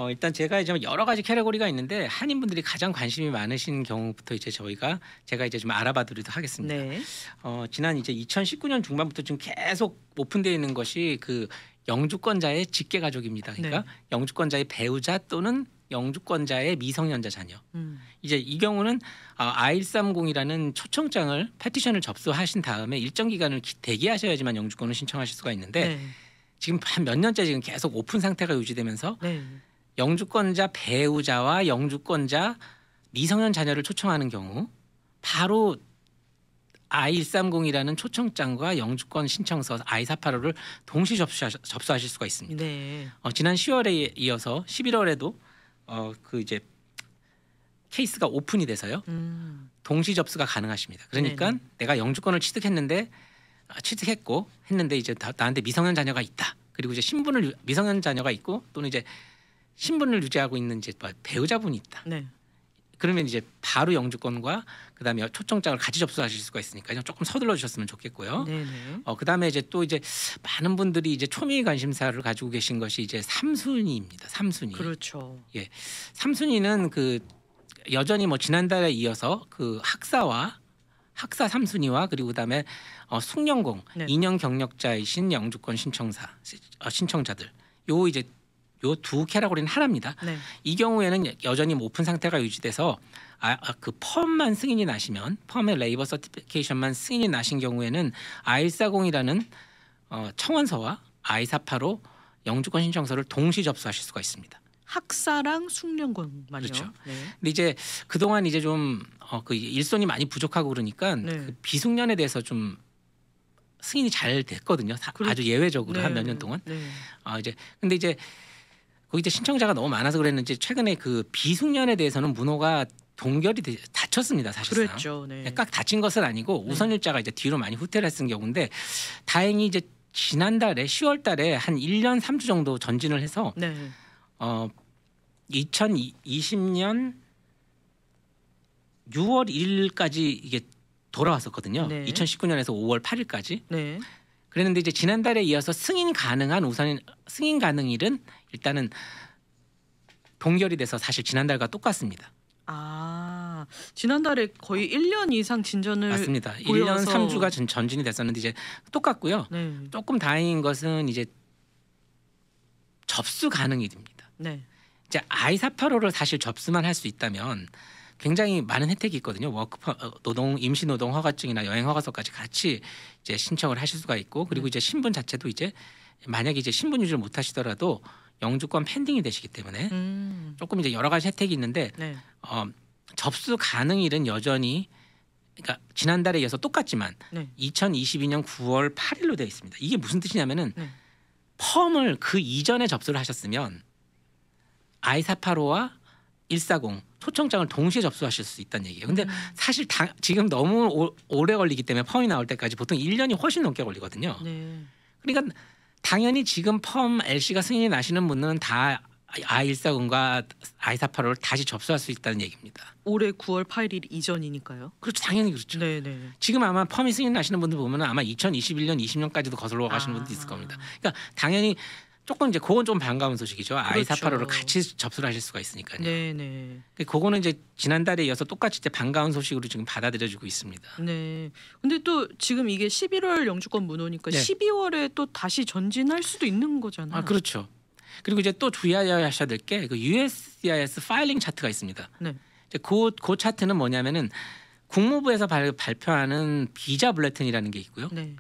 일단 제가 이제 여러 가지 캐러고리가 있는데 한인분들이 가장 관심이 많으신 경우부터 이제 제가 이제 좀 알아봐드리도록 하겠습니다. 네. 지난 이제 2019년 중반부터 지금 계속 오픈되어 있는 것이 그 영주권자의 직계 가족입니다. 그러니까 네. 영주권자의 배우자 또는 영주권자의 미성년자 자녀. 이제 이 경우는 I-130이라는 초청장을 패티션을 접수하신 다음에 일정 기간을 대기하셔야지만 영주권을 신청하실 수가 있는데 네. 지금 한 몇 년째 지금 계속 오픈 상태가 유지되면서 네. 영주권자 배우자와 영주권자 미성년 자녀를 초청하는 경우 바로 I-130이라는 초청장과 영주권 신청서 I-485를 동시 접수하실 수가 있습니다. 네. 지난 10월에 이어서 11월에도 그 이제 케이스가 오픈이 돼서요. 동시 접수가 가능하십니다. 그러니까 네네. 내가 영주권을 취득했고 했는데 이제 나한테 미성년 자녀가 있다. 그리고 이제 미성년 자녀가 있고 또는 이제 신분을 유지하고 있는 이제 배우자분이 있다. 네. 그러면 이제 바로 영주권과 그다음에 초청장을 같이 접수하실 수가 있으니까요. 조금 서둘러 주셨으면 좋겠고요. 네네. 그다음에 이제 또 이제 많은 분들이 이제 초미의 관심사를 가지고 계신 것이 이제 삼순위입니다. 삼순위. 그렇죠. 예. 삼순위는 그 여전히 뭐 지난달에 이어서 그 학사 삼순위와 그리고 그다음에 숙련공 네. 2년 경력자이신 영주권 신청자들 요 두 캐러고리는 하나입니다. 네. 이 경우에는 여전히 오픈 상태가 유지돼서 그 펌만 승인이 나시면 펌의 레이버 서티피케이션만 승인이 나신 경우에는 I-140이라는 청원서와 I-485 영주권 신청서를 동시 접수하실 수가 있습니다. 학사랑 숙련공만요. 그렇죠. 네. 근데 이제 그동안 이제 좀 그 일손이 많이 부족하고 그러니까 네. 그 비숙련에 대해서 좀 승인이 잘 됐거든요. 그렇- 아주 예외적으로 네. 한 몇 년 동안. 네. 근데 이제 거기 이제 신청자가 너무 많아서 그랬는지 최근에 그 비숙련에 대해서는 문호가 동결이 닫혔습니다. 사실상. 그랬죠. 네. 깍 닫힌 것은 아니고 네. 우선일자가 이제 뒤로 많이 후퇴를 했은 경우인데 다행히 이제 지난달에 10월달에 한 1년 3주 정도 전진을 해서 네. 2020년 6월 1일까지 이게 돌아왔었거든요. 네. 2019년에서 5월 8일까지. 네. 그랬는데 이제 지난달에 이어서 승인 가능일은 일단은 동결이 돼서 사실 지난달과 똑같습니다. 지난달에 거의 1년 이상 진전을 맞습니다. 1년 보여서 3주가 전진이 됐었는데 이제 똑같고요. 네. 조금 다행인 것은 이제 접수 가능일입니다. 네. 이제 I-485를 사실 접수만 할 수 있다면 굉장히 많은 혜택이 있거든요. 임시 노동 허가증이나 여행 허가서까지 같이 이제 신청을 하실 수가 있고 그리고 이제 신분 자체도 이제 만약에 이제 신분 유지를 못 하시더라도 영주권 펜딩이 되시기 때문에 조금 이제 여러 가지 혜택이 있는데 네. 접수 가능일은 여전히 그러니까 지난달에 이어서 똑같지만 네. 2022년 9월 8일로 되어 있습니다. 이게 무슨 뜻이냐면은 네. 펌을 그 이전에 접수를 하셨으면 I-485와 140 초청장을 동시에 접수하실 수 있다는 얘기예요. 근데 사실 지금 너무 오래 걸리기 때문에 펌이 나올 때까지 보통 1년이 훨씬 넘게 걸리거든요. 네. 그러니까 당연히 지금 펌 LC가 승인이 나시는 분은 다 I-140과 I-485를 다시 접수할 수 있다는 얘기입니다. 올해 9월 8일 이전이니까요. 그렇죠. 당연히 그렇죠. 네, 네. 지금 아마 펌이 승인 나시는 분들 보면 아마 2021년, 20년까지도 거슬러 가시는 분도 있을 겁니다. 그러니까 당연히 조금 이제 그건 좀 반가운 소식이죠. I-485를 같이 접수를 하실 수가 있으니까요. 네, 네. 그거는 이제 지난달에 이어서 똑같이 이제 반가운 소식으로 지금 받아들여지고 있습니다. 네. 근데 또 지금 이게 11월 영주권 문호니까 네. 12월에 또 다시 전진할 수도 있는 거잖아요. 그렇죠. 그리고 이제 또 주의하셔야 될 게 그 USCIS 파일링 차트가 있습니다. 네. 이제 그 차트는 뭐냐면은 국무부에서 발표하는 비자 블레튼이라는 게 있고요. 네.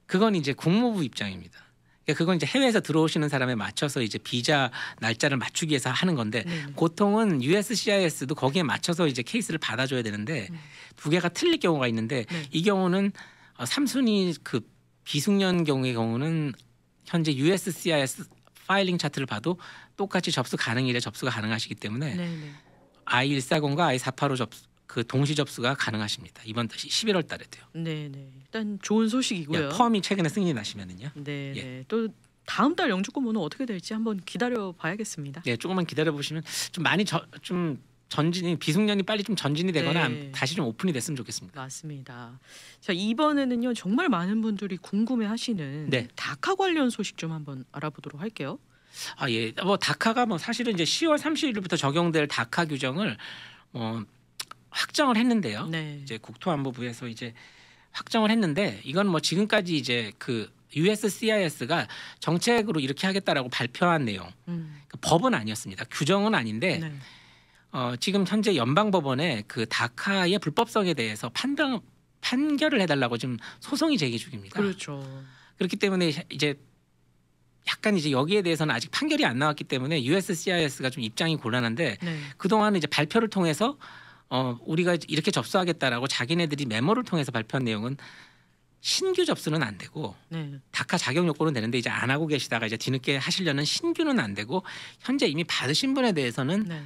그건 이제 국무부 입장입니다. 그러니까 그건 이제 해외에서 들어오시는 사람에 맞춰서 이제 비자 날짜를 맞추기 위해서 하는 건데 네. 보통은 USCIS도 거기에 맞춰서 이제 케이스를 받아줘야 되는데 두 개가 틀릴 경우가 있는데 네. 이 경우는 삼순위 그 비숙련 경우는 현재 USCIS 파일링 차트를 봐도 똑같이 접수 가능일에 접수가 가능하시기 때문에 네, 네. I-140과 I-485 그 동시 접수가 가능하십니다. 이번 11월 달에도요. 네, 네. 일단 좋은 소식이고요. 펌이 최근에 승인이 나시면은요. 네, 예. 네. 또 다음 달 영주권 문호 어떻게 될지 한번 기다려 봐야겠습니다. 네, 조금만 기다려 보시면 좀 많이 좀 전진이 비숙련이 빨리 좀 전진이 되거나 네. 다시 좀 오픈이 됐으면 좋겠습니다. 맞습니다. 자, 이번에는요. 정말 많은 분들이 궁금해하시는 네. 다카 관련 소식 좀 한번 알아보도록 할게요. 예. 뭐 다카가 뭐 사실은 이제 10월 30일부터 적용될 다카 규정을 확정을 했는데요. 네. 이제 국토안보부에서 이제 확정을 했는데 이건 뭐 지금까지 이제 그 USCIS가 정책으로 이렇게 하겠다라고 발표한 내용. 그 법은 아니었습니다. 규정은 아닌데 네. 지금 현재 연방법원에 그 다카의 불법성에 대해서 판결을 해달라고 지금 소송이 제기 중입니다. 그렇죠. 그렇기 때문에 이제 약간 이제 여기에 대해서는 아직 판결이 안 나왔기 때문에 USCIS가 좀 입장이 곤란한데 네. 그동안은 이제 발표를 통해서 우리가 이렇게 접수하겠다라고 자기네들이 메모를 통해서 발표한 내용은 신규 접수는 안 되고 네. 다카 자격 요건은 되는데 이제 안 하고 계시다가 이제 뒤늦게 하시려는 신규는 안 되고 현재 이미 받으신 분에 대해서는 네.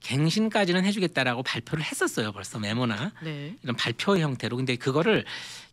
갱신까지는 해주겠다라고 발표를 했었어요. 벌써 메모나 네. 이런 발표의 형태로. 근데 그거를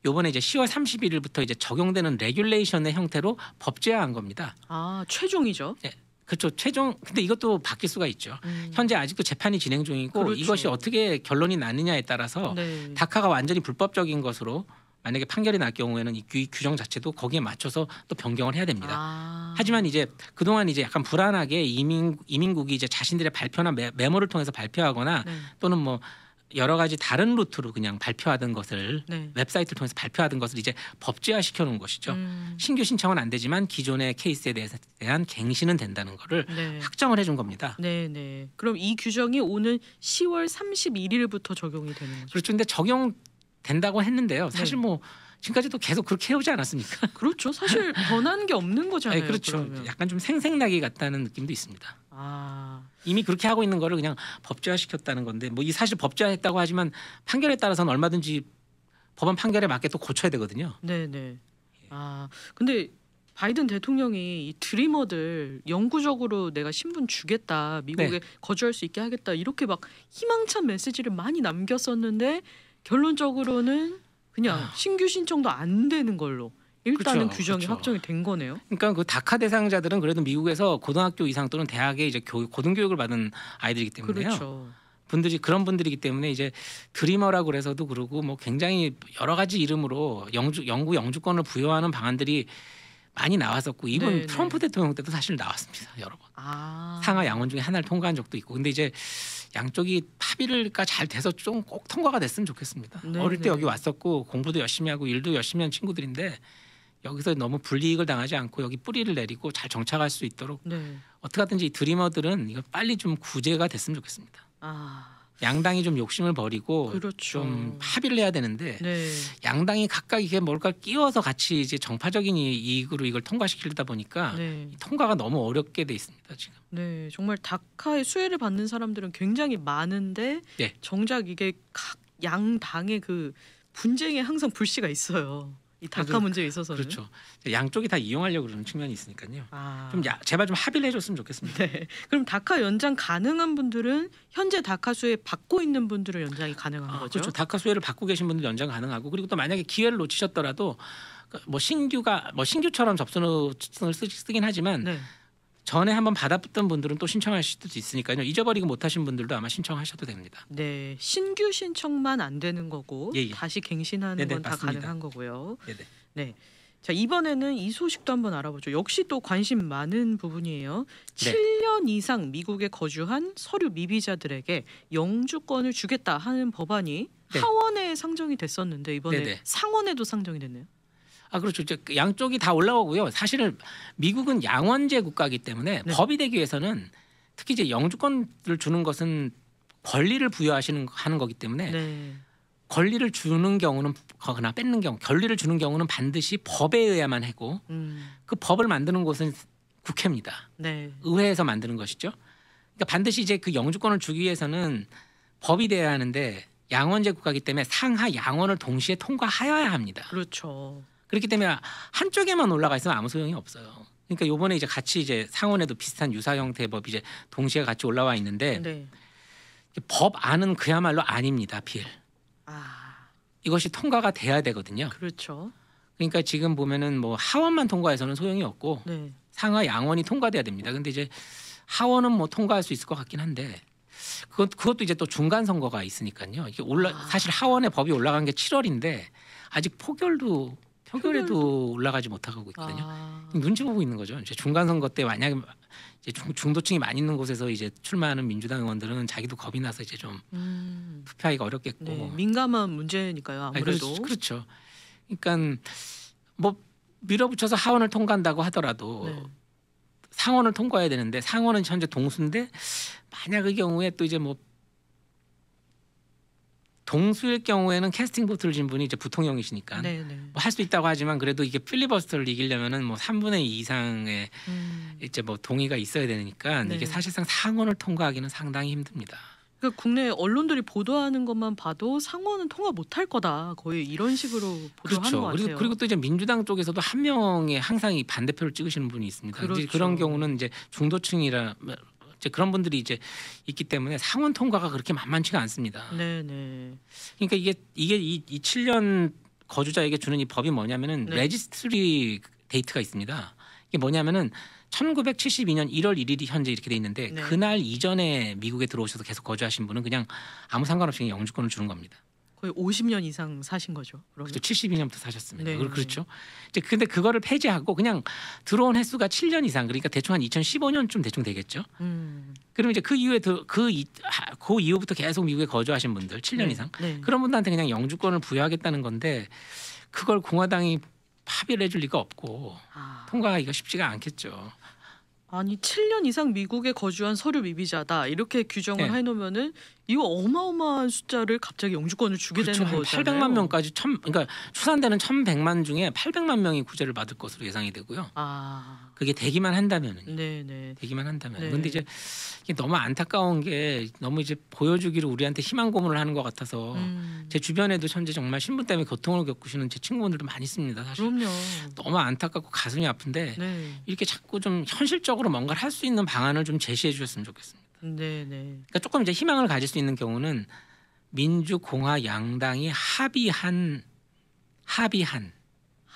요번에 이제 10월 31일부터 이제 적용되는 레귤레이션의 형태로 법제화한 겁니다. 아, 최종이죠. 네, 그렇죠. 최종. 근데 이것도 바뀔 수가 있죠. 현재 아직도 재판이 진행 중이고 그렇죠. 이것이 어떻게 결론이 나느냐에 따라서 네. 다카가 완전히 불법적인 것으로 만약에 판결이 날 경우에는 이 규정 자체도 거기에 맞춰서 또 변경을 해야 됩니다. 아. 하지만 이제 그동안 이제 약간 불안하게 이민국이 이제 자신들의 발표나 메모를 통해서 발표하거나 네. 또는 뭐 여러 가지 다른 루트로 그냥 발표하던 것을 네. 웹사이트를 통해서 발표하던 것을 이제 법제화 시켜 놓은 것이죠. 신규 신청은 안 되지만 기존의 케이스에 대한 갱신은 된다는 거를 네. 확정을 해준 겁니다. 네, 네. 그럼 이 규정이 오는 10월 31일부터 적용이 되는 거죠. 그렇죠. 근데 적용된다고 했는데요. 사실 네. 뭐 지금까지도 계속 그렇게 해오지 않았습니까? 그렇죠. 사실 변한 게 없는 거잖아요. 네, 그렇죠. 그러면. 약간 좀 생색나기 같다는 느낌도 있습니다. 아. 이미 그렇게 하고 있는 거를 그냥 법제화 시켰다는 건데 뭐 이 사실 법제화했다고 하지만 판결에 따라서는 얼마든지 법원 판결에 맞게 또 고쳐야 되거든요. 네, 네. 아, 근데 바이든 대통령이 이 드리머들 영구적으로 내가 신분 주겠다, 미국에 거주할 수 있게 하겠다 이렇게 막 희망찬 메시지를 많이 남겼었는데 결론적으로는 그냥 신규 신청도 안 되는 걸로 일단은 그렇죠, 규정이 그렇죠. 확정이 된 거네요. 그러니까 그 다카 대상자들은 그래도 미국에서 고등학교 이상 또는 대학에 이제 고등교육을 받은 아이들이기 때문에요. 그렇죠. 그런 분들이기 때문에 이제 드리머라고 그래서도 그러고 뭐 굉장히 여러 가지 이름으로 영구 영주권을 부여하는 방안들이 많이 나왔었고 이번 네, 트럼프 네. 대통령 때도 사실 나왔습니다. 여러 번. 아. 상하 양원 중에 하나를 통과한 적도 있고. 근데 이제 양쪽이 합의가 잘 돼서 좀 꼭 통과가 됐으면 좋겠습니다. 네, 어릴 때 네. 여기 왔었고 공부도 열심히 하고 일도 열심히 한 친구들인데 여기서 너무 불이익을 당하지 않고 여기 뿌리를 내리고 잘 정착할 수 있도록 네. 어떻게 하든지 이 드리머들은 이거 빨리 좀 구제가 됐으면 좋겠습니다. 아. 양당이 좀 욕심을 버리고 그렇죠. 좀 합의를 해야 되는데 네. 양당이 각각 이게 뭘까 끼워서 같이 이제 정파적인 이익으로 이걸 통과시키려다 보니까 네. 이 통과가 너무 어렵게 돼 있습니다 지금. 네, 정말 다카의 수혜를 받는 사람들은 굉장히 많은데 네. 정작 이게 각 양당의 그 분쟁에 항상 불씨가 있어요. 이 다카 문제에 있어서는. 그렇죠. 양쪽이 다 이용하려고 그러는 측면이 있으니까요. 아. 좀 제발 좀 합의를 해줬으면 좋겠습니다. 네. 그럼 다카 연장 가능한 분들은 현재 다카 수혜 받고 있는 분들은 연장이 가능한 거죠? 그렇죠. 다카 수혜를 받고 계신 분들 연장 가능하고 그리고 또 만약에 기회를 놓치셨더라도 뭐 신규처럼 접선을 쓰긴 하지만 네. 전에 한번 받았던 분들은 또 신청하실 수도 있으니까요. 잊어버리고 못하신 분들도 아마 신청하셔도 됩니다. 네, 신규 신청만 안 되는 거고 예, 예. 다시 갱신하는 네네, 건 다 맞습니다. 가능한 거고요. 네네. 네. 자, 이번에는 이 소식도 한번 알아보죠. 역시 또 관심 많은 부분이에요. 네. 7년 이상 미국에 거주한 서류 미비자들에게 영주권을 주겠다 하는 법안이 네. 하원에 상정이 됐었는데 이번에 네네. 상원에도 상정이 됐네요. 그렇죠. 이제 양쪽이 다 올라오고요. 사실은 미국은 양원제 국가이기 때문에 네. 법이 되기 위해서는 특히 이제 영주권을 주는 것은 권리를 하는 거기 때문에 네. 권리를 주는 경우는 거나 뺏는 경우, 권리를 주는 경우는 반드시 법에 의해야만 하고 그 법을 만드는 곳은 국회입니다. 네. 의회에서 만드는 것이죠. 그러니까 반드시 이제 그 영주권을 주기 위해서는 법이 돼야 하는데 양원제 국가이기 때문에 상하 양원을 동시에 통과하여야 합니다. 그렇죠. 그렇기 때문에 한쪽에만 올라가 있으면 아무 소용이 없어요. 그러니까 요번에 이제 같이 이제 상원에도 비슷한 유사 형태의 법이 이제 동시에 같이 올라와 있는데 네. 법안은 그야말로 아닙니다. 빌. 아, 이것이 통과가 돼야 되거든요. 그렇죠. 그러니까 지금 보면은 뭐 하원만 통과해서는 소용이 없고 네. 상하 양원이 통과돼야 됩니다. 근데 이제 하원은 뭐 통과할 수 있을 것 같긴 한데 그것도 이제 또 중간 선거가 있으니까요. 이게 사실 하원에 법이 올라간 게 7월인데 아직 표결에도 올라가지 못하고 있거든요. 아, 눈치 보고 있는 거죠. 이제 중간 선거 때 만약에 이제 중도층이 많이 있는 곳에서 이제 출마하는 민주당 의원들은 자기도 겁이 나서 이제 좀 투표하기가 어렵겠고. 네, 민감한 문제니까요. 아니, 아무래도. 그렇죠. 그러니까 뭐 밀어붙여서 하원을 통과한다고 하더라도 네. 상원을 통과해야 되는데 상원은 현재 동수인데 만약 그 경우에 또 이제 뭐 동수일 경우에는 캐스팅 보트를 진 분이 이제 부통령이시니까 네, 네. 뭐 할 수 있다고 하지만 그래도 이게 필리버스터를 이기려면은 뭐 3분의 2 이상의 이제 뭐 동의가 있어야 되니까 네. 이게 사실상 상원을 통과하기는 상당히 힘듭니다. 그러니까 국내 언론들이 보도하는 것만 봐도 상원은 통과 못할 거다. 거의 이런 식으로 보도하는 그렇죠. 것 같아요. 그리고 또 이제 민주당 쪽에서도 한 명의 항상 이 반대표를 찍으시는 분이 있습니다. 이제 그렇죠. 그런 경우는 이제 중도층이라 이제 그런 분들이 이제 있기 때문에 상원 통과가 그렇게 만만치가 않습니다. 네, 네. 그러니까 이게 이 7년 거주자에게 주는 이 법이 뭐냐면은 네. 레지스트리 데이트가 있습니다. 이게 뭐냐면은 1972년 1월 1일이 현재 이렇게 돼 있는데 네. 그날 이전에 미국에 들어오셔서 계속 거주하신 분은 그냥 아무 상관없이 그냥 영주권을 주는 겁니다. 거의 50년 이상 사신 거죠. 그러면. 그렇죠. 72년부터 사셨습니다. 네. 그렇죠. 이제 근데 그거를 폐지하고 그냥 들어온 횟수가 7년 이상 그러니까 대충 한 2015년쯤 대충 되겠죠. 그러면 이제 그 이후에 그 이후부터 계속 미국에 거주하신 분들 7년 네. 이상 네. 그런 분들한테 그냥 영주권을 부여하겠다는 건데 그걸 공화당이 합의를 해줄 리가 없고 아. 통과하기가 쉽지가 않겠죠. 아니 7년 이상 미국에 거주한 서류 미비자다 이렇게 규정을 네. 해놓으면은 이거 어마어마한 숫자를 갑자기 영주권을 주게 그렇죠. 되는 한 거잖아요. 800만 명까지 그러니까 추산되는 1,100만 중에 800만 명이 구제를 받을 것으로 예상이 되고요. 아, 그게 되기만 한다면은. 네네. 되기만 한다면. 네. 근데 이제 이게 너무 안타까운 게 너무 이제 보여주기를 우리한테 희망 고문을 하는 것 같아서 제 주변에도 현재 정말 신분 때문에 고통을 겪으시는 제 친구분들도 많이 있습니다. 사실 그럼요. 너무 안타깝고 가슴이 아픈데 네, 이렇게 자꾸 좀 현실적으로 뭔가를 할 수 있는 방안을 좀 제시해 주셨으면 좋겠습니다. 네네. 그러니까 조금 이제 희망을 가질 수 있는 경우는 민주 공화 양당이 합의한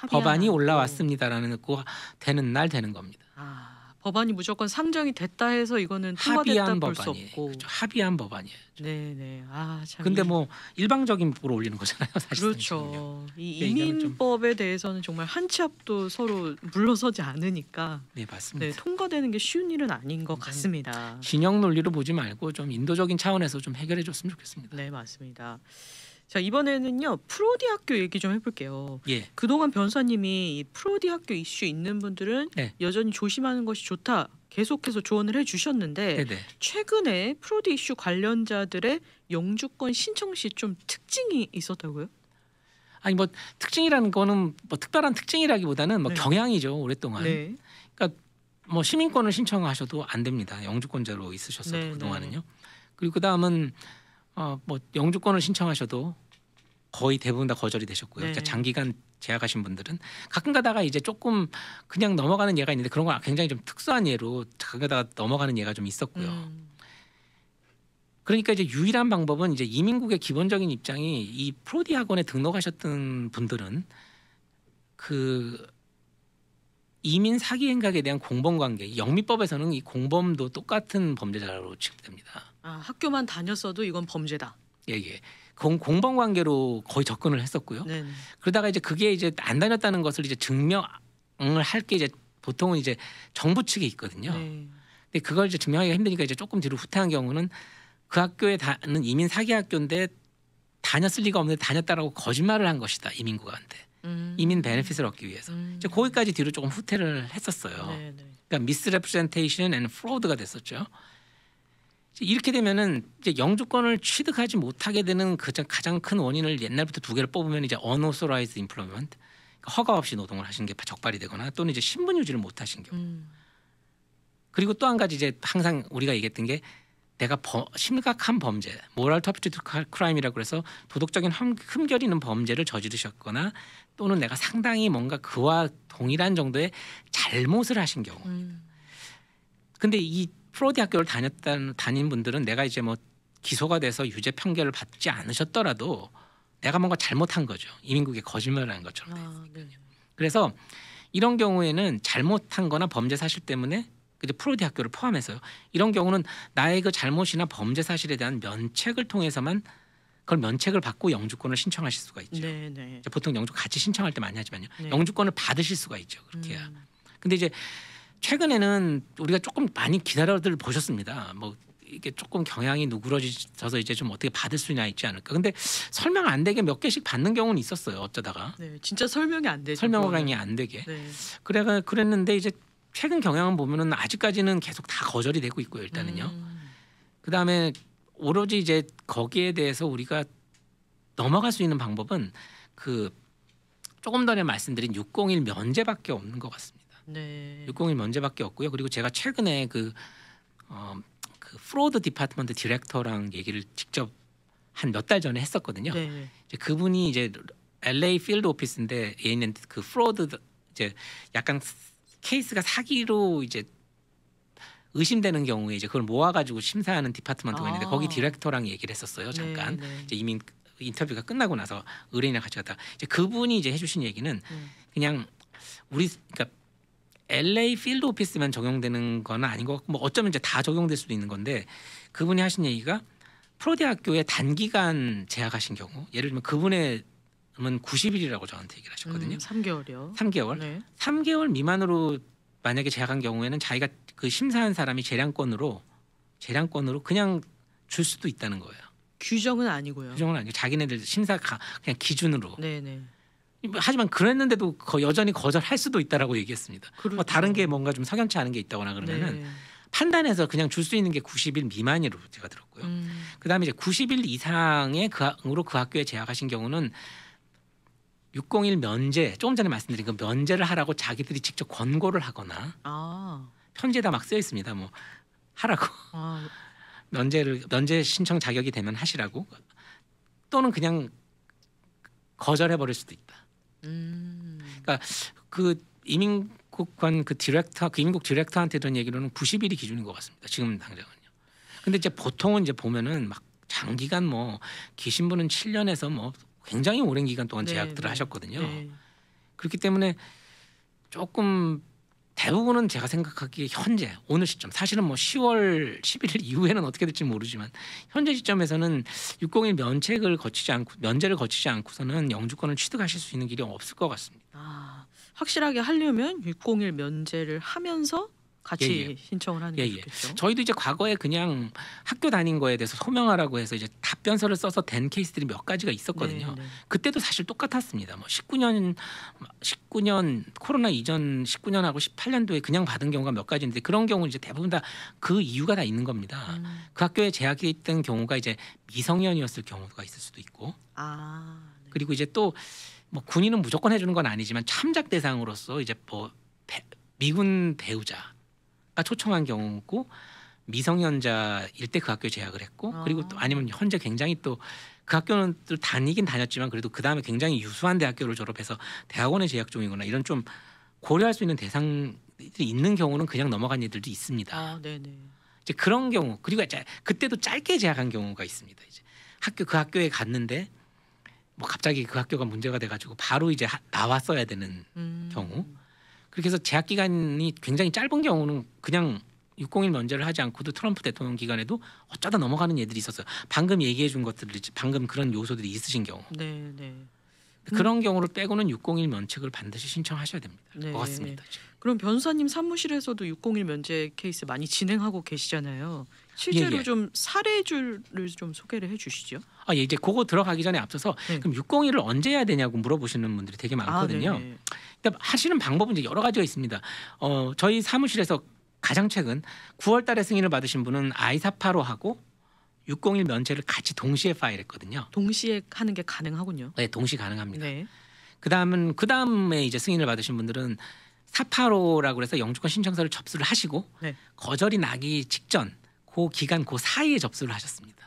법안이 올라왔습니다라는 거 되는 날 되는 겁니다. 아, 법안이 무조건 상정이 됐다 해서 이거는 통과됐다 합의한 볼 수 법안이에요. 없고. 그렇죠. 합의한 법안이에요. 네네. 아, 참. 근데 뭐 일방적인 법으로 올리는 거잖아요. 사실. 그렇죠. 이 네, 이거는 좀- 이민법에 대해서는 정말 한 치 앞도 서로 물러서지 않으니까 네 맞습니다. 네, 통과되는 게 쉬운 일은 아닌 것 같습니다. 진영 논리로 보지 말고 좀 인도적인 차원에서 좀 해결해 줬으면 좋겠습니다. 네, 맞습니다. 자, 이번에는요. 프로디 학교 얘기 좀 해볼게요. 예. 그동안 변호사님이 이 프로디 학교 이슈 있는 분들은 네. 여전히 조심하는 것이 좋다. 계속해서 조언을 해주셨는데 네네. 최근에 프로디 이슈 관련자들의 영주권 신청 시 좀 특징이 있었다고요? 아니 뭐 특징이라는 거는 뭐 특별한 특징이라기보다는 뭐 네. 경향이죠 오랫동안. 네. 뭐 시민권을 신청하셔도 안 됩니다. 영주권자로 있으셨어도 네, 그동안은요. 그리고 그 다음은 뭐 영주권을 신청하셔도 거의 대부분 다 거절이 되셨고요. 네. 그러니까 장기간 재학하신 분들은 가끔 가다가 이제 조금 그냥 넘어가는 예가 있는데 그런 건 굉장히 좀 특수한 예로 가끔 가다가 넘어가는 예가 좀 있었고요. 그러니까 이제 유일한 방법은 이제 이민국의 기본적인 입장이 이 프로디 학원에 등록하셨던 분들은 그 이민 사기 행각에 대한 공범 관계, 영미법에서는 이 공범도 똑같은 범죄자로 취급됩니다. 아, 학교만 다녔어도 이건 범죄다. 예, 예. 공범 관계로 거의 접근을 했었고요. 네. 그러다가 이제 그게 이제 안 다녔다는 것을 이제 증명을 할 게 이제 보통은 이제 정부 측에 있거든요. 네. 근데 그걸 이제 증명하기가 힘드니까 이제 조금 뒤로 후퇴한 경우는 그 학교에 다는 이민 사기 학교인데 다녔을 리가 없는데 다녔다라고 거짓말을 한 것이다 이민국한테 이민 베네핏을 얻기 위해서 이제 거기까지 뒤로 조금 후퇴를 했었어요. 네, 네. 그러니까 misrepresentation and fraud가 됐었죠. 이제 이렇게 되면은 이제 영주권을 취득하지 못하게 되는 가장 큰 원인을 옛날부터 두 개를 뽑으면 이제 unauthorized employment, 그러니까 허가 없이 노동을 하신 게 적발이 되거나 또는 이제 신분 유지를 못 하신 경우. 그리고 또 한 가지 이제 항상 우리가 얘기했던 게 내가 심각한 범죄, moral turpitude crime이라고 그래서 도덕적인 흠결 있는 범죄를 저지르셨거나 또는 내가 상당히 뭔가 그와 동일한 정도의 잘못을 하신 경우. 근데 이 프로디 학교를 다닌 분들은 내가 이제 뭐 기소가 돼서 유죄 판결을 받지 않으셨더라도 내가 뭔가 잘못한 거죠. 이민국에 거짓말을 한 것처럼. 아, 네. 그래서 이런 경우에는 잘못한 거나 범죄 사실 때문에 이제 프로디 학교를 포함해서요. 이런 경우는 나의 그 잘못이나 범죄 사실에 대한 면책을 통해서만 그걸 면책을 받고 영주권을 신청하실 수가 있죠. 네, 네. 이제 보통 영주 같이 신청할 때 많이 하지만요. 네. 영주권을 받으실 수가 있죠. 그렇게 해야. 근데 이제 최근에는 우리가 조금 많이 기다려들 보셨습니다. 뭐 이게 조금 경향이 누그러져서 이제 좀 어떻게 받을 수나 있지 않을까. 근데 설명 안 되게 몇 개씩 받는 경우는 있었어요. 어쩌다가 네, 진짜 설명이 안 되죠. 설명이 안 되게. 네. 그랬는데 이제 최근 경향을 보면은 아직까지는 계속 다 거절이 되고 있고요. 일단은요. 그 다음에 오로지 이제 거기에 대해서 우리가 넘어갈 수 있는 방법은 그 조금 전에 말씀드린 601 면제밖에 없는 것 같습니다. 네. 601 면제밖에 없고요. 그리고 제가 최근에 그 프로드 디파트먼트 디렉터랑 얘기를 직접 한 몇 달 전에 했었거든요. 네. 이제 그분이 이제 LA 필드 오피스인데 얘 있는 그 프로드 이제 약간 케이스가 사기로 이제 의심되는 경우에 이제 그걸 모아가지고 심사하는 디파트먼트가 있는데 거기 디렉터랑 얘기를 했었어요. 잠깐 네. 이제 이미 인터뷰가 끝나고 나서 의뢰인이랑 같이 갔다 이제 그분이 이제 해주신 얘기는 그냥 그러니까 LA 필드 오피스만 적용되는 건 아닌 것 같고 뭐 어쩌면 이제 다 적용될 수도 있는 건데 그분이 하신 얘기가 프로대 학교에 단기간 재학하신 경우 예를 들면 그분의 90일이라고 저한테 얘기를 하셨거든요. 3개월이요. 3개월. 네. 3개월 미만으로 만약에 재학한 경우에는 자기가 그 심사한 사람이 재량권으로 그냥 줄 수도 있다는 거예요. 규정은 아니고요. 규정은 아니고 자기네들 그냥 기준으로. 네네. 하지만 그랬는데도 여전히 거절할 수도 있다라고 얘기했습니다. 그렇죠. 뭐 다른 게 뭔가 좀 석연치 않은 게 있다거나 그러면은 네. 판단해서 그냥 줄 수 있는 게 90일 미만으로 제가 들었고요. 그다음에 이제 90일 이상의 으로 그 학교에 재학하신 경우는 601 면제 조금 전에 말씀드린 그 면제를 하라고 자기들이 직접 권고를 하거나 편지에다 막 써 있습니다. 뭐 하라고 면제 신청 자격이 되면 하시라고 또는 그냥 거절해 버릴 수도 있다. 그러니까 그 이민국관 그 이민국 디렉터한테 들은 얘기로는 90일이 기준인 것 같습니다. 지금 당장은요. 근데 이제 보통은 이제 보면은 막 장기간 뭐 계신 분은 7년에서 뭐 굉장히 오랜 기간 동안 재학들을 하셨거든요. 네. 그렇기 때문에 조금 대부분은 제가 생각하기에 현재 오늘 시점 사실은 뭐 10월 11일 이후에는 어떻게 될지 모르지만 현재 시점에서는 601 면제를 거치지 않고서는 영주권을 취득하실 수 있는 길이 없을 것 같습니다. 확실하게 하려면 601 면제를 하면서 같이 신청을 하는 게 좋겠죠. 저희도 이제 과거에 그냥 학교 다닌 거에 대해서 소명하라고 해서 이제 답변서를 써서 된 케이스들이 몇 가지가 있었거든요. 네. 그때도 사실 똑같았습니다. 뭐 19년 코로나 이전 19년하고 18년도에 그냥 받은 경우가 몇 가지인데 그런 경우 이제 대부분 다 그 이유가 다 있는 겁니다. 그 학교에 재학이 있던 경우가 이제 미성년이었을 경우가 있을 수도 있고. 네. 그리고 이제 또 뭐 군인은 무조건 해주는 건 아니지만 참작 대상으로서 이제 뭐 미군 배우자 초청한 경우고 미성년자일 때 그 학교에 재학을 했고 그리고 또 아니면 현재 굉장히 또 그 학교는 또 다니긴 다녔지만 그래도 그 다음에 굉장히 유수한 대학교를 졸업해서 대학원에 재학 중이거나 이런 좀 고려할 수 있는 대상들이 있는 경우는 그냥 넘어간 애들도 있습니다. 네네. 이제 그런 경우 그리고 이제 그때도 짧게 재학한 경우가 있습니다. 이제 그 학교에 갔는데 뭐 갑자기 그 학교가 문제가 돼가지고 바로 이제 나왔어야 되는 경우. 그렇게 해서 재학 기간이 굉장히 짧은 경우는 그냥 601 면제를 하지 않고도 트럼프 대통령 기간에도 어쩌다 넘어가는 애들이 있었어요. 방금 얘기해 준 것들이 방금 그런 요소들이 있으신 경우. 네. 그런 경우를 빼고는 601 면책을 반드시 신청하셔야 됩니다. 네. 것 같습니다. 지금. 그럼 변호사님 사무실에서도 601 면제 케이스 많이 진행하고 계시잖아요. 실제로 좀 사례들을 좀 소개를 해주시죠. 이제 그거 들어가기 전에 앞서서 그럼 601을 언제 해야 되냐고 물어보시는 분들이 되게 많거든요. 근데 하시는 방법은 이제 여러 가지가 있습니다. 저희 사무실에서 가장 최근 9월달에 승인을 받으신 분은 I485 하고 601 면제를 같이 동시에 파일했거든요. 동시에 하는 게 가능하군요. 네, 동시 가능합니다. 네. 그다음에 이제 승인을 받으신 분들은 485라고 해서 영주권 신청서를 접수를 하시고 거절이 나기 직전 그 기간 그 사이에 접수를 하셨습니다.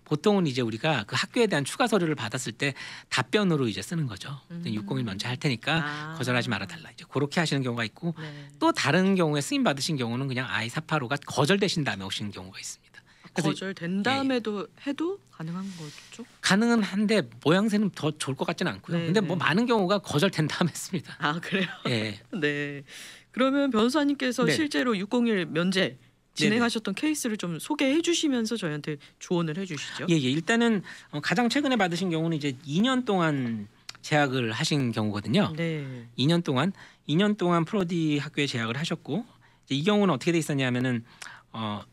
보통은 이제 우리가 그 학교에 대한 추가 서류를 받았을 때 답변으로 이제 쓰는 거죠. 601 면제 할 테니까 거절하지 말아 달라. 이제 그렇게 하시는 경우가 있고 또 다른 경우에 승인 받으신 경우는 그냥 I485가 거절되신 다음에 오시는 경우가 있습니다. 거절된 다음에도 해도 가능한 거죠? 가능은 한데 모양새는 더 좋을 것 같지는 않고요. 근데 뭐 많은 경우가 거절된 다음에 했습니다. 그래요? 예. 네. 그러면 변호사님께서 실제로 601 면제 진행하셨던 케이스를 좀 소개해 주시면서 저희한테 조언을 해 주시죠. 예, 예. 일단은 가장 최근에 받으신 경우는 이제 2년 동안 재학을 하신 경우거든요. 네. 2년 동안 프로디 학교에 재학을 하셨고 이제 이 경우는 어떻게 돼 있었냐면은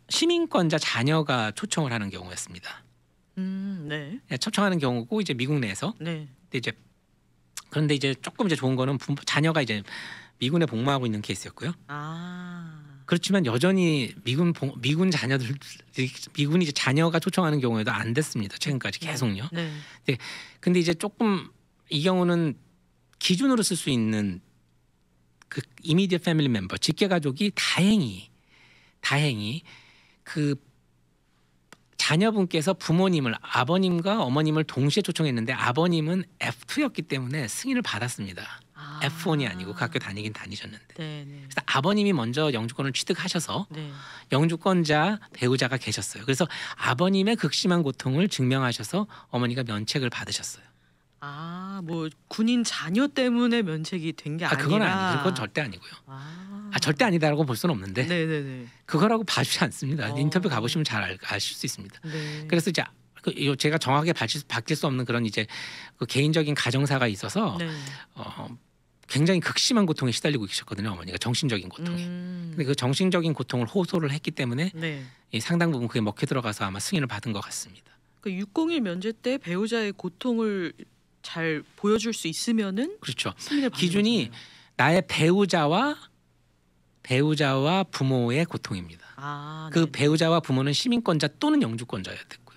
시민권자 자녀가 초청을 하는 경우였습니다. 네. 예, 초청하는 경우고 이제 미국 내에서. 네. 그런데 이제 조금 이제 좋은 거는 자녀가 이제 미군에 복무하고 있는 케이스였고요. 아. 그렇지만 여전히 미군 자녀들 미군이 이제 자녀가 초청하는 경우에도 안 됐습니다. 최근까지 계속요. 네. 근데 이제 조금 이 경우는 기준으로 쓸 수 있는 그 immediate family member 직계 가족이 다행히 그 자녀분께서 부모님을 아버님과 어머님을 동시에 초청했는데 아버님은 F2였기 때문에 승인을 받았습니다. 아. F1이 아니고 그 학교 다니긴 다니셨는데. 네. 그래서 아버님이 먼저 영주권을 취득하셔서 네. 영주권자 배우자가 계셨어요. 그래서 아버님의 극심한 고통을 증명하셔서 어머니가 면책을 받으셨어요. 아, 뭐 군인 자녀 때문에 면책이 된 게 아니라. 그건 아니고 그건 절대 아니고요. 절대 아니다라고 볼 수는 없는데 네네네. 그거라고 봐주지 않습니다. 인터뷰 가보시면 잘 아실 수 있습니다. 네. 그래서 이제 제가 정확하게 바뀔 수 없는 그런 이제 그 개인적인 가정사가 있어서 네. 굉장히 극심한 고통에 시달리고 계셨거든요. 어머니가 정신적인 고통에. 근데 그 정신적인 고통을 호소를 했기 때문에 네. 상당 부분 그게 먹혀 들어가서 아마 승인을 받은 것 같습니다. 그 601 면제 때 배우자의 고통을 잘 보여줄 수 있으면은 그렇죠. 승인을 받는 기준이 거잖아요. 나의 배우자와 부모의 고통입니다. 그 네네. 배우자와 부모는 시민권자 또는 영주권자여야 됐고요.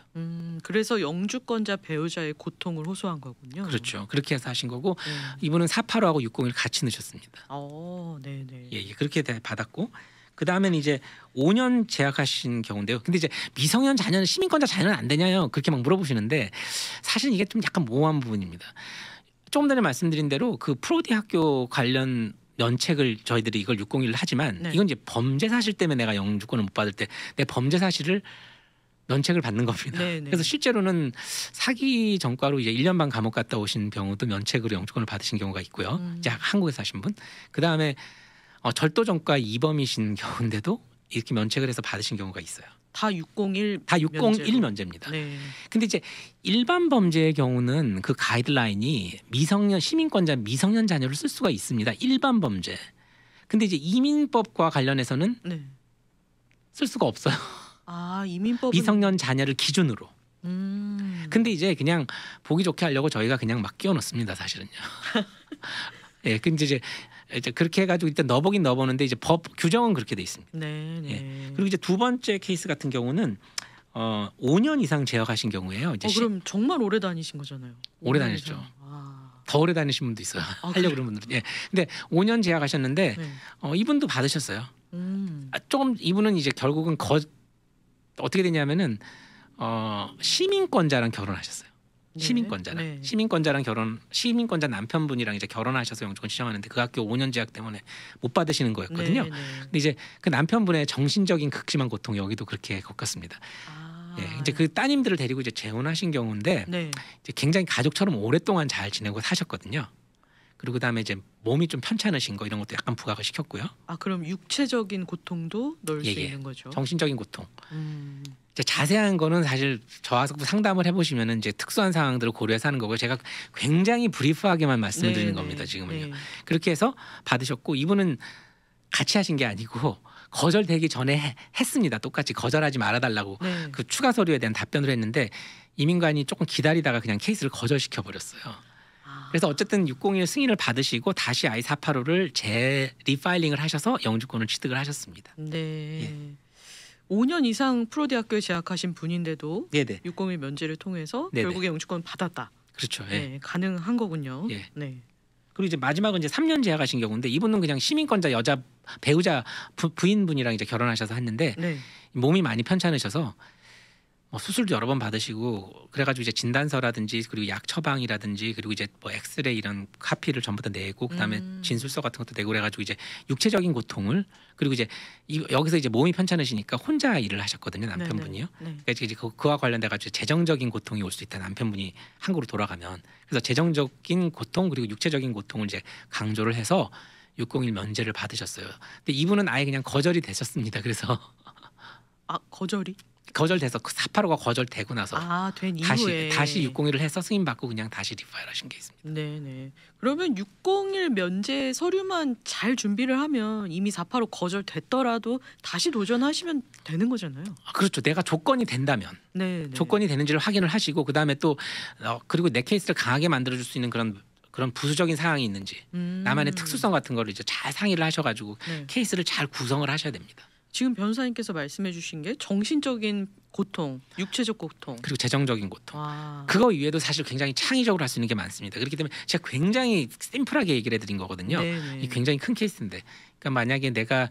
그래서 영주권자 배우자의 고통을 호소한 거군요. 그렇죠. 그렇게 해서 하신 거고 네. 이분은 485하고 601 같이 넣으셨습니다. 네네. 예, 그렇게 받았고 그 다음에는 이제 5년 재학하신 경우인데요. 근데 이제 미성년 자녀는 시민권자 자녀는 안 되냐요? 그렇게 막 물어보시는데 사실 이게 좀 약간 모호한 부분입니다. 조금 전에 말씀드린 대로 그 프로디 학교 관련 면책을 저희들이 이걸 601을 하지만 네. 이건 이제 범죄 사실 때문에 내가 영주권을 못 받을 때 내 범죄 사실을 면책을 받는 겁니다. 네네. 그래서 실제로는 사기 전과로 이제 1년 반 감옥 갔다 오신 경우도 면책으로 영주권을 받으신 경우가 있고요. 이제 한국에서 하신 분. 그 다음에 절도 전과 이범이신 경우인데도 이렇게 면책을 해서 받으신 경우가 있어요. 다 601. 다 601 면제로. 면제입니다. 네. 근데 이제 일반 범죄의 경우는 그 가이드라인이 미성년 자녀를 쓸 수가 있습니다. 일반 범죄. 근데 이제 이민법과 관련해서는 네. 쓸 수가 없어요. 이민법은. 미성년 자녀를 기준으로. 근데 이제 그냥 보기 좋게 하려고 저희가 그냥 막 끼워 넣습니다. 사실은요. 예, 근데 이제 그렇게 해가지고 일단 넣어보긴 넣어보는데 이제 법 규정은 그렇게 돼 있습니다. 네. 예. 그리고 이제 두 번째 케이스 같은 경우는 5년 이상 재학하신 경우에요. 이제 그럼 정말 오래 다니신 거잖아요. 오래 5년 다녔죠. 이상. 더 오래 다니신 분도 있어요. 하려고 그래요? 그러는 분들. 예. 근데 5년 재학하셨는데 네. 이분도 받으셨어요. 조금 이분은 이제 결국은 어떻게 되냐면은 시민권자랑 결혼하셨어요. 네. 시민권자랑 네. 시민권자 남편분이랑 이제 결혼하셔서 영주권 시청하는데 그 학교 5년 재학 때문에 못 받으시는 거였거든요. 네. 근데 이제 그 남편분의 정신적인 극심한 고통 여기도 그렇게 겪었습니다. 예, 이제 그 따님들을 데리고 이제 재혼하신 경우인데 네. 이제 굉장히 가족처럼 오랫동안 잘 지내고 사셨거든요. 그리고 그다음에 이제 몸이 좀 편찮으신 거 이런 것도 약간 부각을 시켰고요. 그럼 육체적인 고통도 넣을 수 예. 있는 거죠. 정신적인 고통. 음. 이제 자세한 거는 사실 저와서 상담을 해보시면은 이제 특수한 상황들을 고려해서 하는 거고 제가 굉장히 브리프하게만 말씀을 드리는 겁니다. 지금은요. 네. 그렇게 해서 받으셨고 이분은 같이 하신 게 아니고 거절되기 전에 했습니다. 똑같이 거절하지 말아달라고 네. 그 추가 서류에 대한 답변을 했는데 이민관이 조금 기다리다가 그냥 케이스를 거절시켜 버렸어요. 그래서 어쨌든 601 승인을 받으시고 다시 I-485를 재리파일링을 하셔서 영주권을 취득을 하셨습니다. 네. 5년 이상 프로디 학교에 재학하신 분인데도 네네. 601 면제를 통해서 네네. 결국에 영주권 받았다. 그렇죠. 네, 가능한 거군요. 예. 네. 그리고 이제 마지막은 이제 3년 재학하신 경우인데 이분은 그냥 시민권자 여자 배우자 부인분이랑 이제 결혼하셔서 했는데 네. 몸이 많이 편찮으셔서 수술도 여러 번 받으시고 그래가지고 이제 진단서라든지 그리고 약 처방이라든지 그리고 이제 뭐 엑스레이 이런 카피를 전부 다 내고 그다음에 진술서 같은 것도 내고 그래가지고 이제 육체적인 고통을 그리고 이제 여기서 이제 몸이 편찮으시니까 혼자 일을 하셨거든요 남편분이요. 네. 그러니까 이제 그와 관련돼 가지고 재정적인 고통이 올 수 있다 남편분이 한국으로 돌아가면 그래서 재정적인 고통 그리고 육체적인 고통을 이제 강조를 해서 601 면제를 받으셨어요. 근데 이분은 아예 그냥 거절이 되셨습니다. 그래서 거절이? 거절돼서 그 485가 거절되고 나서 된 이후에 다시 601을 해서 승인 받고 그냥 다시 리파일하신 게 있습니다. 네네. 그러면 601 면제 서류만 잘 준비를 하면 이미 485 거절됐더라도 다시 도전하시면 되는 거잖아요. 그렇죠. 내가 조건이 된다면 네. 조건이 되는지를 확인을 하시고 그 다음에 또 그리고 내 케이스를 강하게 만들어줄 수 있는 그런 부수적인 사항이 있는지 나만의 특수성 같은 거를 이제 잘 상의를 하셔가지고 네. 케이스를 잘 구성을 하셔야 됩니다. 지금 변호사님께서 말씀해주신 게 정신적인 고통, 육체적 고통, 그리고 재정적인 고통. 와. 그거 이외에도 사실 굉장히 창의적으로 할 수 있는 게 많습니다. 그렇기 때문에 제가 굉장히 심플하게 얘기를 해드린 거거든요. 네네. 이 굉장히 큰 케이스인데, 그러니까 만약에 내가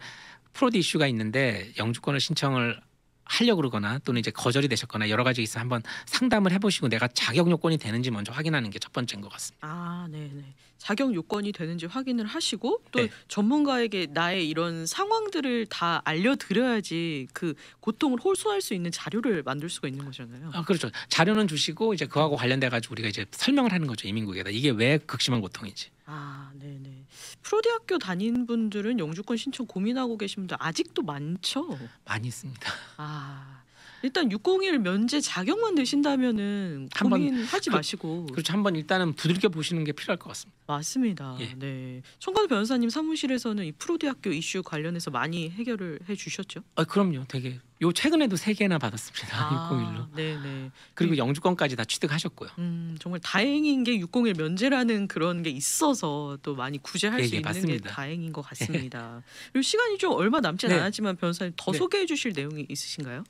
프로드 이슈가 있는데 영주권을 신청을 하려고 그러거나 또는 이제 거절이 되셨거나 여러 가지 있으면 한번 상담을 해보시고 내가 자격 요건이 되는지 먼저 확인하는 게 첫 번째인 것 같습니다. 네네. 자격 요건이 되는지 확인을 하시고 또 네. 전문가에게 나의 이런 상황들을 다 알려드려야지 그 고통을 호소할 수 있는 자료를 만들 수가 있는 거잖아요. 그렇죠. 자료는 주시고 이제 그하고 관련돼 가지고 우리가 이제 설명을 하는 거죠. 이민국에다 이게 왜 극심한 고통인지. 네네. 프로대학교 다닌 분들은 영주권 신청 고민하고 계신 분들 아직도 많죠. 많이 있습니다. 일단 601 면제 자격만 되신다면은 한번 고민하지 마시고. 그렇죠. 한번 일단은 두들겨 보시는 게 필요할 것 같습니다. 맞습니다. 예. 네. 청관우 변호사님 사무실에서는 이 프로대학교 이슈 관련해서 많이 해결을 해주셨죠? 그럼요. 되게 요 최근에도 3개나 받았습니다. 601로. 네네. 그리고 영주권까지 다 취득하셨고요. 정말 다행인 게 601 면제라는 그런 게 있어서 또 많이 구제할 수 있는 맞습니다. 게 다행인 것 같습니다. 그리고 시간이 좀 얼마 남진 네. 않았지만 변호사님 더 네. 소개해 주실 내용이 있으신가요?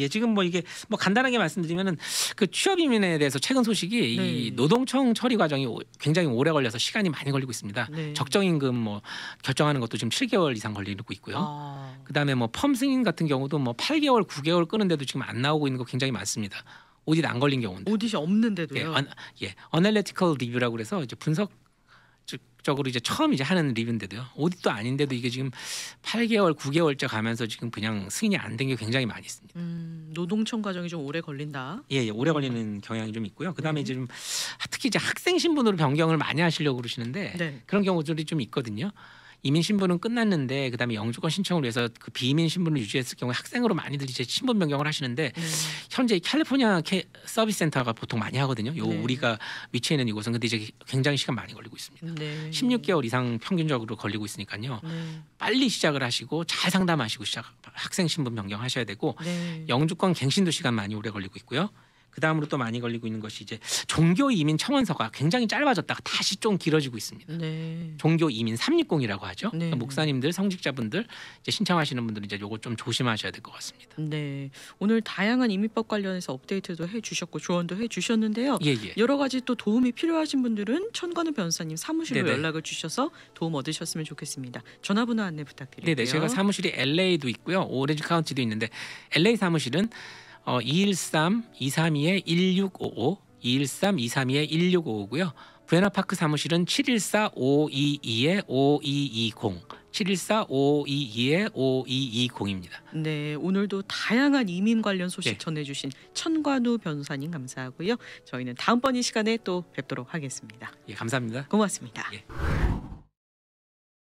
지금 뭐 이게 뭐 간단하게 말씀드리면은 그 취업 이민에 대해서 최근 소식이 네. 이 노동청 처리 과정이 굉장히 오래 걸려서 시간이 많이 걸리고 있습니다. 네. 적정임금 뭐 결정하는 것도 지금 7개월 이상 걸리고 있고요. 그다음에 뭐 펌 승인 같은 경우도 뭐 8개월, 9개월 끄는데도 지금 안 나오고 있는 거 굉장히 많습니다. 오디트 안 걸린 경우인데. 오디시 없는데도요. 어널리티컬 리뷰라고 그래서 이제 분석적으로 이제 처음 이제 하는 리뷰인데도요. 오디트도 아닌데도 이게 지금 8개월, 9개월째 가면서 지금 그냥 승인이 안 된 게 굉장히 많이 있습니다. 노동청 과정이 좀 오래 걸린다. 오래 걸리는 경향이 좀 있고요. 그다음에 네. 이제 좀 특히 이제 학생 신분으로 변경을 많이 하시려고 그러시는데 네. 그런 경우들이 좀 있거든요. 이민 신분은 끝났는데 그다음에 영주권 신청을 위해서 그 비이민 신분을 유지했을 경우에 학생으로 많이들 이제 신분 변경을 하시는데 현재 캘리포니아 서비스 센터가 보통 많이 하거든요. 네. 우리가 위치해 있는 이곳은 근데 이제 굉장히 시간 많이 걸리고 있습니다. 네. 16개월 이상 평균적으로 걸리고 있으니까요. 네. 빨리 시작을 하시고 잘 상담하시고 학생 신분 변경하셔야 되고 네. 영주권 갱신도 시간 많이 오래 걸리고 있고요. 그 다음으로 또 많이 걸리고 있는 것이 이제 종교 이민 청원서가 굉장히 짧아졌다가 다시 좀 길어지고 있습니다. 네. 종교 이민 360이라고 하죠. 네. 그러니까 목사님들, 성직자분들 이제 신청하시는 분들은 이제 요거 좀 조심하셔야 될 것 같습니다. 네. 오늘 다양한 이민법 관련해서 업데이트도 해주셨고 조언도 해주셨는데요. 여러 가지 또 도움이 필요하신 분들은 천관우 변호사님 사무실로 네네. 연락을 주셔서 도움 얻으셨으면 좋겠습니다. 전화번호 안내 부탁드릴게요. 네네. 제가 사무실이 LA도 있고요. 오렌지 카운티도 있는데 LA 사무실은 213-232-1655 213-232-1655고요. 부에나파크 사무실은 714-522-5220 714-522-5220입니다. 네, 오늘도 다양한 이민 관련 소식 네. 전해주신 천관우 변호사님 감사하고요. 저희는 다음번 이 시간에 또 뵙도록 하겠습니다. 감사합니다. 고맙습니다. 예.